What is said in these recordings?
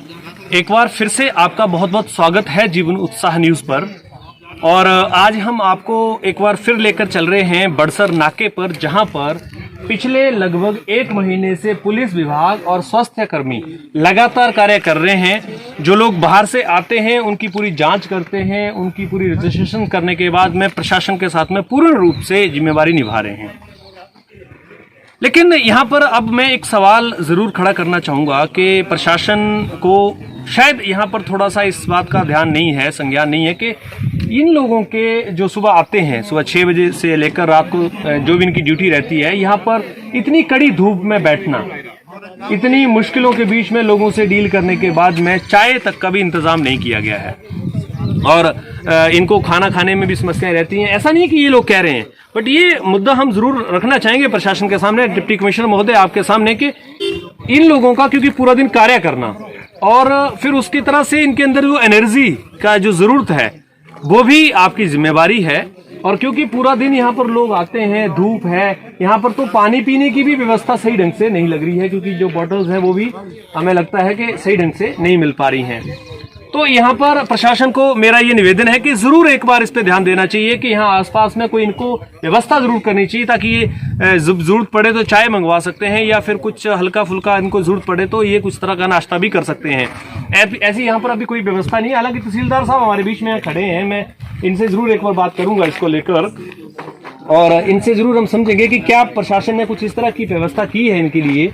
एक बार फिर से आपका बहुत बहुत स्वागत है जीवन उत्साह न्यूज़ पर। और आज हम आपको एक बार फिर लेकर चल रहे हैं बड़सर नाके पर, जहां पर पिछले लगभग 1 महीने से पुलिस विभाग और स्वास्थ्य कर्मी लगातार कार्य कर रहे हैं। जो लोग बाहर से आते हैं उनकी पूरी जांच करते हैं, उनकी पूरी रजिस्ट्रेशन करने के बाद में प्रशासन के साथ में पूर्ण रूप से जिम्मेवारी निभा रहे हैं। लेकिन यहाँ पर अब मैं एक सवाल ज़रूर खड़ा करना चाहूँगा कि प्रशासन को शायद यहाँ पर थोड़ा सा इस बात का ध्यान नहीं है, संज्ञान नहीं है कि इन लोगों के जो सुबह आते हैं, सुबह 6 बजे से लेकर रात को जो भी इनकी ड्यूटी रहती है, यहाँ पर इतनी कड़ी धूप में बैठना, इतनी मुश्किलों के बीच में लोगों से डील करने के बाद में चाय तक का भी इंतज़ाम नहीं किया गया है। और इनको खाना खाने में भी समस्याएं रहती हैं। ऐसा नहीं है कि ये लोग कह रहे हैं, बट ये मुद्दा हम जरूर रखना चाहेंगे प्रशासन के सामने, डिप्टी कमिश्नर महोदय आपके सामने, कि इन लोगों का क्योंकि पूरा दिन कार्य करना और फिर उसकी तरह से इनके अंदर जो एनर्जी का जो जरूरत है वो भी आपकी जिम्मेवारी है। और क्योंकि पूरा दिन यहाँ पर लोग आते हैं, धूप है, यहाँ पर तो पानी पीने की भी व्यवस्था सही ढंग से नहीं लग रही है, क्योंकि जो बॉटल्स हैं वो भी हमें लगता है कि सही ढंग से नहीं मिल पा रही हैं। तो यहाँ पर प्रशासन को मेरा ये निवेदन है कि जरूर एक बार इस पे ध्यान देना चाहिए कि यहाँ आसपास में कोई इनको व्यवस्था जरूर करनी चाहिए, ताकि ये जरूरत पड़े तो चाय मंगवा सकते हैं या फिर कुछ हल्का फुल्का इनको जरूरत पड़े तो ये कुछ तरह का नाश्ता भी कर सकते हैं। ऐसी यहाँ पर अभी कोई व्यवस्था नहीं है। हालांकि तहसीलदार साहब हमारे बीच में खड़े हैं, मैं इनसे जरूर एक बार बात करूंगा इसको लेकर, और इनसे जरूर हम समझेंगे कि क्या प्रशासन ने कुछ इस तरह की व्यवस्था की है इनके लिए।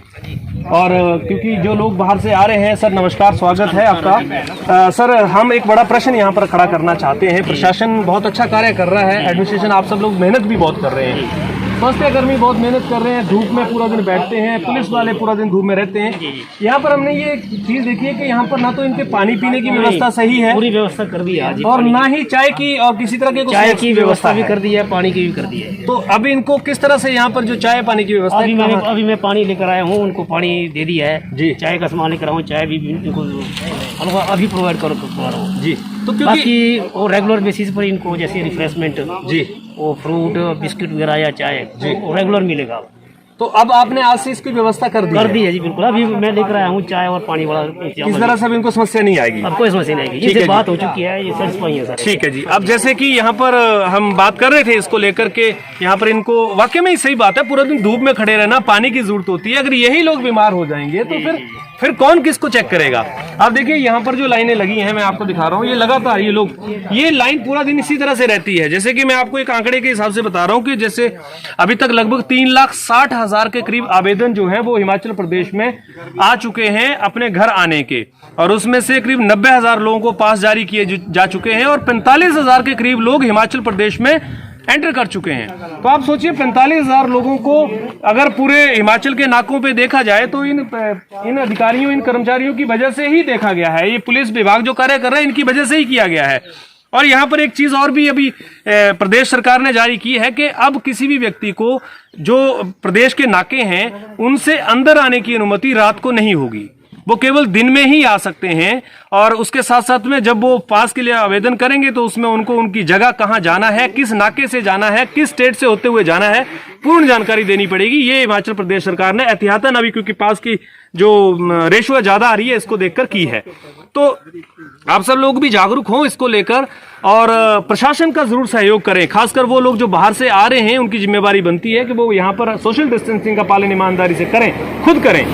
और क्योंकि जो लोग बाहर से आ रहे हैं, सर नमस्कार, स्वागत है आपका। सर हम एक बड़ा प्रश्न यहाँ पर खड़ा करना चाहते हैं। प्रशासन बहुत अच्छा कार्य कर रहा है, एडमिनिस्ट्रेशन आप सब लोग मेहनत भी बहुत कर रहे हैं, स्वास्थ्य कर्मी बहुत मेहनत कर रहे हैं, धूप में पूरा दिन बैठते हैं, पुलिस वाले पूरा दिन धूप में रहते हैं। यहाँ पर हमने ये चीज देखी है कि यहाँ पर ना तो इनके पानी पीने की व्यवस्था सही है, पूरी व्यवस्था कर दी है, और ना ही चाय की और किसी तरह के चाय की व्यवस्था भी कर दी है, पानी की भी कर दी है। तो अब इनको किस तरह से यहाँ पर जो चाय पानी की व्यवस्था अभी मैं पानी लेकर आया हूँ, उनको पानी दे दिया है जी, चाय का सामान लेकर आया हूँ, चाय भी इनको अभी प्रोवाइड करो जी। तो बाकी वो रेगुलर बेसिस पर इनको जैसे रिफ्रेशमेंट जी, वो फ्रूट बिस्किट वगैरह या चाय जी वो रेगुलर मिलेगा। तो अब आपने आज से इसकी व्यवस्था कर दी है जी, बिल्कुल। अभी मैं लेकर आया हूँ चाय और पानी वाला, इस तरह से इनको समस्या नहीं आएगी, अब कोई समस्या नहीं आएगी। ये बात हो चुकी है, ये सेटिस्फाई है सर। ठीक है जी। अब जैसे कि यहाँ पर हम बात कर रहे थे इसको लेकर के, यहाँ पर इनको वाकई में ही सही बात है, पूरा दिन धूप में खड़े रहना, पानी की जरूरत होती है। अगर यही लोग बीमार हो जाएंगे तो फिर कौन किसको चेक करेगा। अब देखिए यहाँ पर जो लाइनें लगी हैं, मैं आपको दिखा रहा हूँ, ये लगातार ये लाइन पूरा दिन इसी तरह से रहती है। जैसे कि मैं आपको एक आंकड़े के हिसाब से बता रहा हूँ कि जैसे अभी तक लगभग 3,60,000 के करीब आवेदन जो है वो हिमाचल प्रदेश में आ चुके हैं अपने घर आने के, और उसमें से करीब 90,000 लोगों को पास जारी किए जा चुके हैं, और 45,000 के करीब लोग हिमाचल प्रदेश में एंटर कर चुके हैं। तो आप सोचिए 45,000 लोगों को अगर पूरे हिमाचल के नाकों पे देखा जाए तो इन अधिकारियों, इन कर्मचारियों की वजह से ही देखा गया है। ये पुलिस विभाग जो कार्य कर रहा है इनकी वजह से ही किया गया है। और यहाँ पर एक चीज और भी अभी प्रदेश सरकार ने जारी की है कि अब किसी भी व्यक्ति को जो प्रदेश के नाके हैं उनसे अंदर आने की अनुमति रात को नहीं होगी, वो केवल दिन में ही आ सकते हैं। और उसके साथ साथ में जब वो पास के लिए आवेदन करेंगे तो उसमें उनको उनकी जगह कहाँ जाना है, किस नाके से जाना है, किस स्टेट से होते हुए जाना है, पूर्ण जानकारी देनी पड़ेगी। ये हिमाचल प्रदेश सरकार ने एहतियातन अभी, क्योंकि पास की जो रेशो ज्यादा आ रही है, इसको देखकर की है। तो आप सब लोग भी जागरूक हों इसको लेकर, और प्रशासन का जरूर सहयोग करें। खासकर वो लोग जो बाहर से आ रहे हैं, उनकी जिम्मेवारी बनती है कि वो यहाँ पर सोशल डिस्टेंसिंग का पालन ईमानदारी से करें, खुद करें,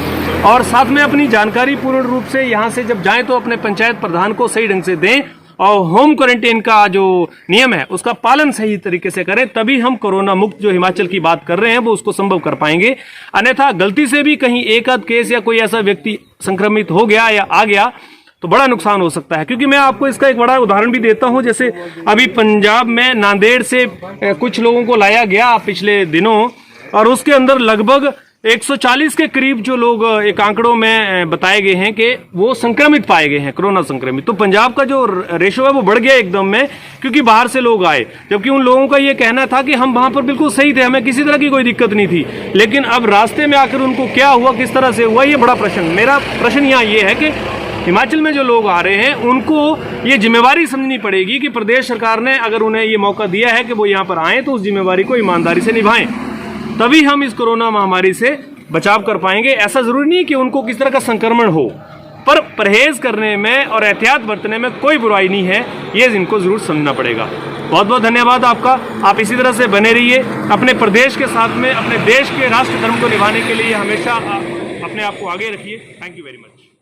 और साथ में अपनी जानकारी पूर्ण रूप से यहाँ से जब जाएं तो अपने पंचायत प्रधान को सही ढंग से दें, और होम क्वारंटाइन का जो नियम है उसका पालन सही तरीके से करें। तभी हम कोरोना मुक्त जो हिमाचल की बात कर रहे हैं वो उसको संभव कर पाएंगे। अन्यथा गलती से भी कहीं एक आध केस या कोई ऐसा व्यक्ति संक्रमित हो गया या आ गया तो बड़ा नुकसान हो सकता है। क्योंकि मैं आपको इसका एक बड़ा उदाहरण भी देता हूं। जैसे अभी पंजाब में नांदेड़ से कुछ लोगों को लाया गया पिछले दिनों, और उसके अंदर लगभग 140 के करीब जो लोग एक आंकड़ों में बताए गए हैं कि वो संक्रमित पाए गए हैं, कोरोना संक्रमित। तो पंजाब का जो रेशो है वो बढ़ गया एकदम में, क्योंकि बाहर से लोग आए, जबकि उन लोगों का ये कहना था कि हम वहां पर बिल्कुल सही थे, हमें किसी तरह की कोई दिक्कत नहीं थी। लेकिन अब रास्ते में आकर उनको क्या हुआ, किस तरह से हुआ, ये बड़ा प्रश्न। मेरा प्रश्न यहाँ ये है कि हिमाचल में जो लोग आ रहे हैं उनको ये जिम्मेवारी समझनी पड़ेगी कि प्रदेश सरकार ने अगर उन्हें ये मौका दिया है कि वो यहाँ पर आएँ तो उस जिम्मेवारी को ईमानदारी से निभाएं, तभी हम इस कोरोना महामारी से बचाव कर पाएंगे। ऐसा जरूरी नहीं कि उनको किस तरह का संक्रमण हो, पर परहेज करने में और एहतियात बरतने में कोई बुराई नहीं है, ये इनको ज़रूर समझना पड़ेगा। बहुत बहुत धन्यवाद आपका। आप इसी तरह से बने रहिए अपने प्रदेश के साथ में, अपने देश के राष्ट्र धर्म को निभाने के लिए हमेशा अपने आप को आगे रखिए। Thank you very much.